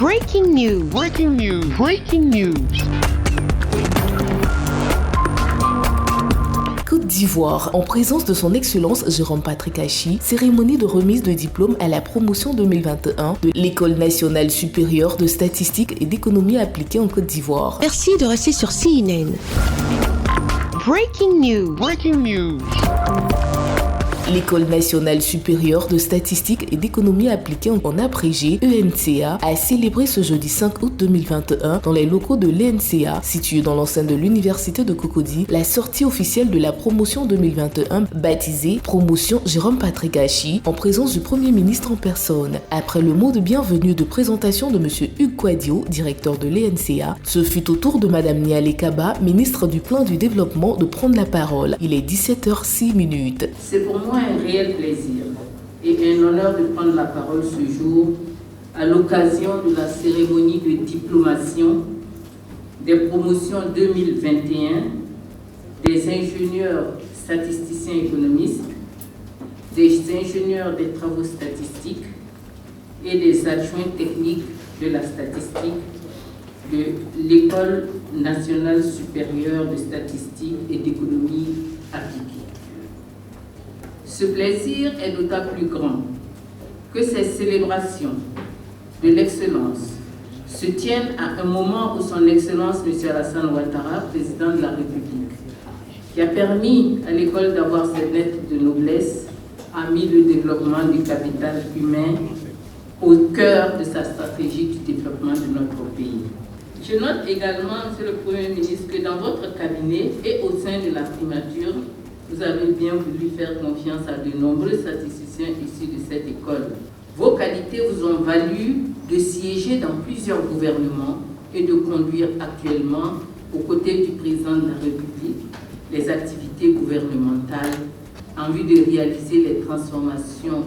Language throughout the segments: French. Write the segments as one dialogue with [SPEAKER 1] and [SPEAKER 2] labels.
[SPEAKER 1] Breaking news. Breaking news. Breaking news.
[SPEAKER 2] Côte d'Ivoire, en présence de son Excellence Jérôme Patrick Achi, cérémonie de remise de diplôme à la promotion 2021 de l'École nationale supérieure de statistique et d'économie appliquée en Côte d'Ivoire.
[SPEAKER 1] Merci de rester sur CNN. Breaking news. Breaking news.
[SPEAKER 2] L'École nationale supérieure de statistique et d'économie appliquée en abrégé ENCA a célébré ce jeudi 5 août 2021 dans les locaux de l'ENCA, situés dans l'enceinte de l'Université de Cocody, la sortie officielle de la promotion 2021 baptisée Promotion Jérôme Patrick Achi en présence du Premier ministre en personne. Après le mot de bienvenue de présentation de M. Hugues Kouadio, directeur de l'ENCA, ce fut au tour de Mme Nialé Kaba, ministre du Plan du Développement, de prendre la parole. Il est 17h06.
[SPEAKER 3] C'est pour moi un réel plaisir et un honneur de prendre la parole ce jour à l'occasion de la cérémonie de diplomation des promotions 2021 des ingénieurs statisticiens économistes, des ingénieurs des travaux statistiques et des adjoints techniques de la statistique de l'École nationale supérieure de statistique et d'économie appliquée. Ce plaisir est d'autant plus grand que ces célébrations de l'excellence se tiennent à un moment où son Excellence M. Alassane Ouattara, président de la République, qui a permis à l'école d'avoir cette lettre de noblesse, a mis le développement du capital humain au cœur de sa stratégie du développement de notre pays. Je note également, M. le Premier ministre, que dans votre cabinet et au sein de la primature, vous avez bien voulu faire confiance à de nombreux statisticiens issus de cette école. Vos qualités vous ont valu de siéger dans plusieurs gouvernements et de conduire actuellement, aux côtés du président de la République, les activités gouvernementales en vue de réaliser les transformations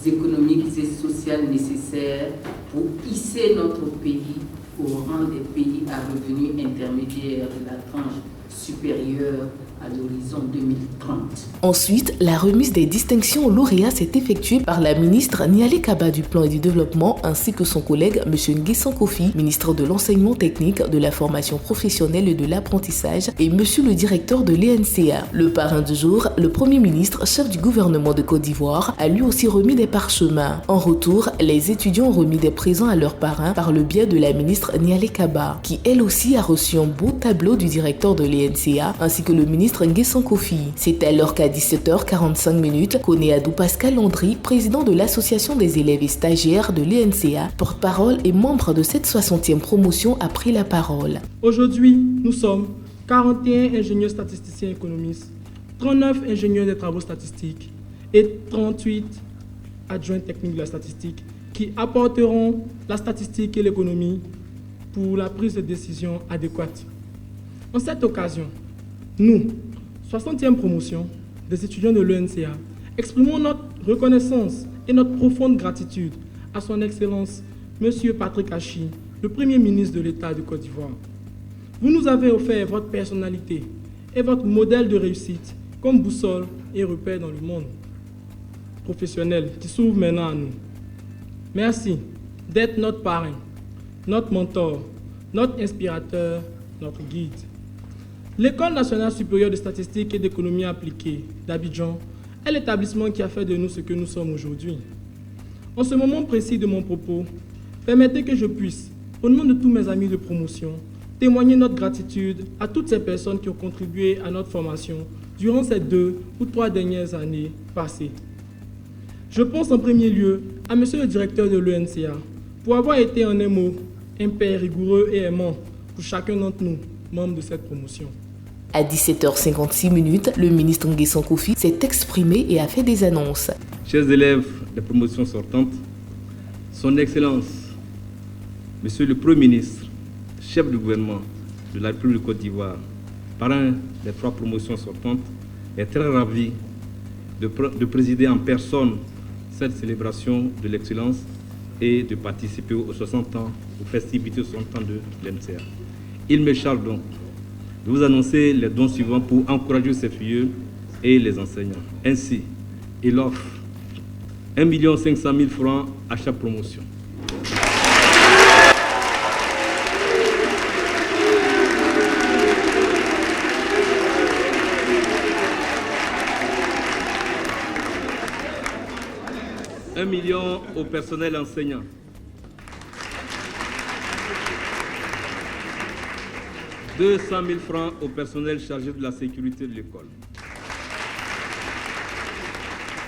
[SPEAKER 3] économiques et sociales nécessaires pour hisser notre pays au rang des pays à revenus intermédiaires de la tranche supérieure à l'horizon 2030.
[SPEAKER 2] Ensuite, la remise des distinctions aux lauréats s'est effectuée par la ministre Nialé Kaba du Plan et du Développement ainsi que son collègue M. Nguessan Kofi, ministre de l'Enseignement technique, de la formation professionnelle et de l'apprentissage, et M. le directeur de l'ENCA. Le parrain du jour, le Premier ministre, chef du gouvernement de Côte d'Ivoire, a lui aussi remis des parchemins. En retour, les étudiants ont remis des présents à leur parrain par le biais de la ministre Nialé Kaba, qui elle aussi a reçu un beau tableau du directeur de l'ENCA ainsi que le ministre Nguessan Kofi. C'est alors qu'à 17h45, Konéadou Pascal Landry, président de l'association des élèves et stagiaires de l'ENCA, porte-parole et membre de cette 60e promotion, a pris la parole.
[SPEAKER 4] Aujourd'hui, nous sommes 41 ingénieurs statisticiens économistes, 39 ingénieurs des travaux statistiques et 38 adjoints techniques de la statistique qui apporteront la statistique et l'économie pour la prise de décision adéquate. En cette occasion, nous, 60e promotion des étudiants de l'ENCA, exprimons notre reconnaissance et notre profonde gratitude à son Excellence M. Patrick Achi, le Premier ministre de l'État de Côte d'Ivoire. Vous nous avez offert votre personnalité et votre modèle de réussite comme boussole et repère dans le monde professionnel qui s'ouvre maintenant à nous. Merci d'être notre parrain, notre mentor, notre inspirateur, notre guide. L'École nationale supérieure de statistique et d'économie appliquée d'Abidjan est l'établissement qui a fait de nous ce que nous sommes aujourd'hui. En ce moment précis de mon propos, permettez que je puisse, au nom de tous mes amis de promotion, témoigner notre gratitude à toutes ces personnes qui ont contribué à notre formation durant ces 2 ou 3 dernières années passées. Je pense en premier lieu à Monsieur le directeur de l'ENCA pour avoir été en un mot un père rigoureux et aimant pour chacun d'entre nous, membres de cette promotion.
[SPEAKER 2] À 17h56, le ministre Nguessan Kofi s'est exprimé et a fait des annonces.
[SPEAKER 5] Chers élèves des promotions sortantes, Son Excellence, Monsieur le Premier ministre, chef du gouvernement de la République de Côte d'Ivoire, parrain des 3 promotions sortantes, est très ravi de présider en personne cette célébration de l'excellence et de participer aux 60 ans, aux festivités aux 60 ans de l'ENCA. Il me charge donc de vous annoncer les dons suivants pour encourager ces filleux et les enseignants. Ainsi, il offre 1 500 000 francs à chaque promotion. 1 million au personnel enseignant. « 200 000 francs au personnel chargé de la sécurité de l'école.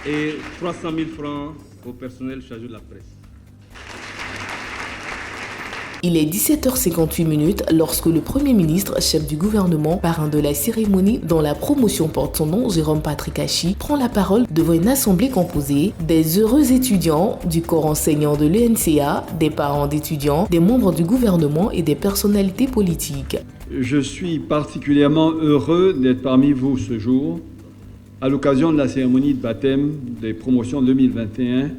[SPEAKER 5] Et 300 000 francs au personnel chargé de la presse.
[SPEAKER 2] Il est 17h58 lorsque le Premier ministre, chef du gouvernement, parrain de la cérémonie dont la promotion porte son nom, Jérôme Patrick Hachi, prend la parole devant une assemblée composée des heureux étudiants, du corps enseignant de l'UNCA, des parents d'étudiants, des membres du gouvernement et des personnalités politiques.
[SPEAKER 6] Je suis particulièrement heureux d'être parmi vous ce jour, à l'occasion de la cérémonie de baptême des promotions 2021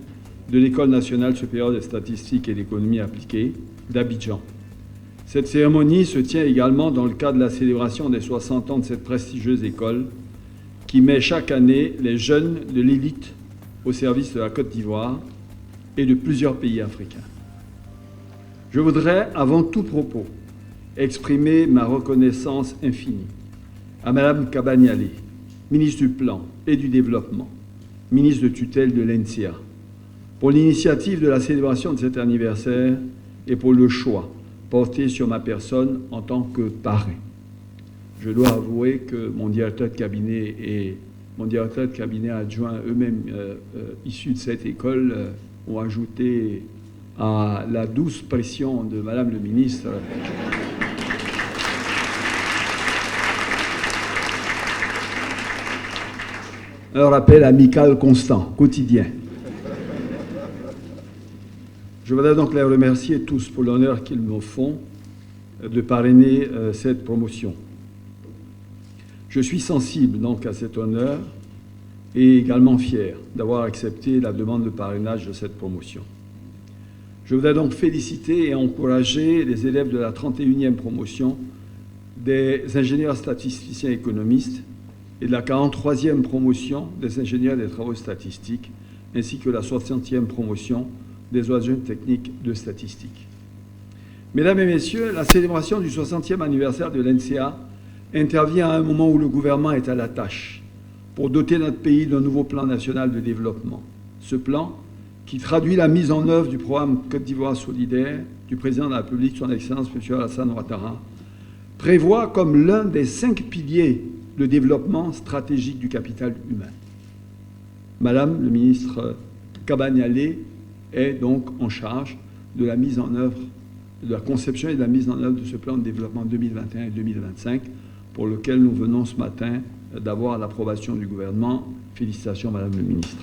[SPEAKER 6] de l'École nationale supérieure des statistiques et d'économie appliquée d'Abidjan. Cette cérémonie se tient également dans le cadre de la célébration des 60 ans de cette prestigieuse école qui met chaque année les jeunes de l'élite au service de la Côte d'Ivoire et de plusieurs pays africains. Je voudrais, avant tout propos, exprimer ma reconnaissance infinie à Madame Kaba Nialé, ministre du Plan et du Développement, ministre de tutelle de l'NCA, pour l'initiative de la célébration de cet anniversaire et pour le choix porté sur ma personne en tant que parrain. Je dois avouer que mon directeur de cabinet et mon directeur de cabinet adjoint, eux-mêmes issus de cette école, ont ajouté à la douce pression de Madame le ministre un rappel amical constant, quotidien. Je voudrais donc les remercier tous pour l'honneur qu'ils me font de parrainer cette promotion. Je suis sensible donc à cet honneur et également fier d'avoir accepté la demande de parrainage de cette promotion. Je voudrais donc féliciter et encourager les élèves de la 31e promotion des ingénieurs statisticiens économistes et de la 43e promotion des ingénieurs des travaux statistiques, ainsi que la 60e promotion des adjoints techniques de statistique. Mesdames et messieurs, la célébration du 60e anniversaire de l'NCA intervient à un moment où le gouvernement est à la tâche pour doter notre pays d'un nouveau plan national de développement. Ce plan, qui traduit la mise en œuvre du programme Côte d'Ivoire solidaire du président de la République, son Excellence M. Alassane Ouattara, prévoit comme l'un des 5 piliers le développement stratégique du capital humain. Madame le ministre Kaba Nialé est donc en charge de la mise en œuvre, de la conception et de la mise en œuvre de ce plan de développement 2021 et 2025, pour lequel nous venons ce matin d'avoir l'approbation du gouvernement. Félicitations, Madame le ministre.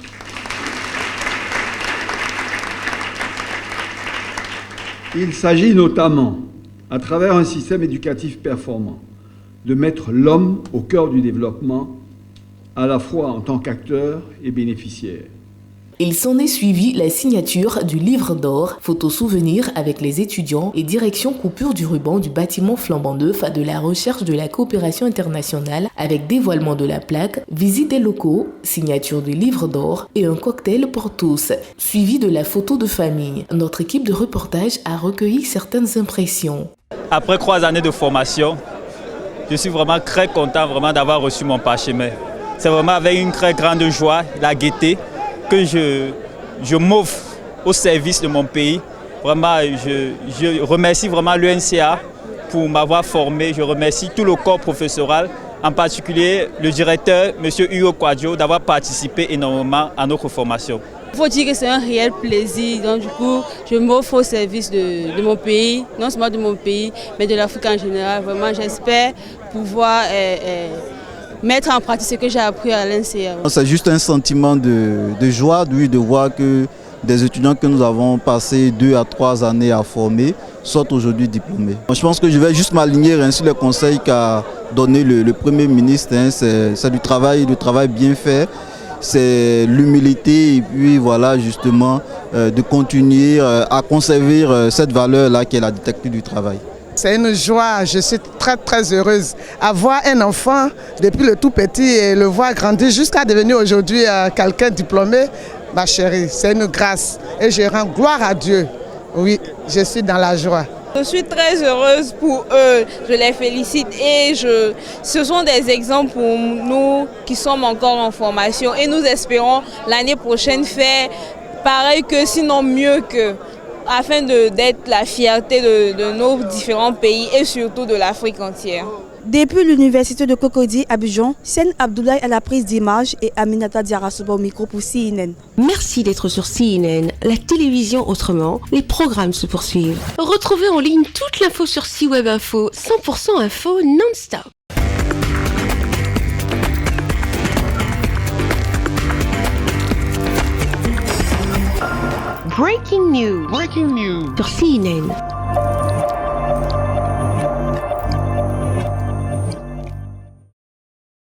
[SPEAKER 6] Il s'agit notamment, à travers un système éducatif performant, de mettre l'homme au cœur du développement, à la fois en tant qu'acteur et bénéficiaire.
[SPEAKER 2] Il s'en est suivi la signature du livre d'or, photo souvenir avec les étudiants et direction coupure du ruban du bâtiment flambant neuf de la recherche de la coopération internationale avec dévoilement de la plaque, visite des locaux, signature du livre d'or et un cocktail pour tous, suivi de la photo de famille. Notre équipe de reportage a recueilli certaines impressions.
[SPEAKER 7] Après 3 années de formation, je suis vraiment très content d'avoir reçu mon parchemin. C'est vraiment avec une très grande joie, la gaieté, que je m'offre au service de mon pays. Vraiment, je remercie vraiment l'UNCA pour m'avoir formé. Je remercie tout le corps professoral, en particulier le directeur, M. Hugo Kwadjo, d'avoir participé énormément à notre formation.
[SPEAKER 8] Il faut dire que c'est un réel plaisir. Donc du coup, je m'offre au service de mon pays, non seulement de mon pays, mais de l'Afrique en général. Vraiment, j'espère pouvoir mettre en pratique ce que j'ai appris à l'NCA.
[SPEAKER 9] C'est juste un sentiment de joie, de voir que des étudiants que nous avons passé 2 à 3 années à former sortent aujourd'hui diplômés. Je pense que je vais juste m'aligner sur les conseils qu'a donné le Premier ministre. C'est du travail bien fait, c'est l'humilité et puis voilà justement de continuer à conserver cette valeur-là qui est la détective du travail.
[SPEAKER 10] C'est une joie, je suis très heureuse. Avoir un enfant depuis le tout petit et le voir grandir jusqu'à devenir aujourd'hui quelqu'un diplômé, ma chérie, c'est une grâce. Et je rends gloire à Dieu. Oui, je suis dans la joie.
[SPEAKER 8] Je suis très heureuse pour eux, je les félicite et ce sont des exemples pour nous qui sommes encore en formation et nous espérons l'année prochaine faire pareil que, sinon mieux que, afin d'être la fierté de nos différents pays et surtout de l'Afrique entière.
[SPEAKER 11] Depuis l'université de Cocody, Abidjan, Sen Abdoulaye à la prise d'image et Aminata Diarasouba au micro pour CNN.
[SPEAKER 1] Merci d'être sur CNN, la télévision autrement. Les programmes se poursuivent. Retrouvez en ligne toute l'info sur C-Web Info, 100% info non-stop. Breaking news. Sur CNN.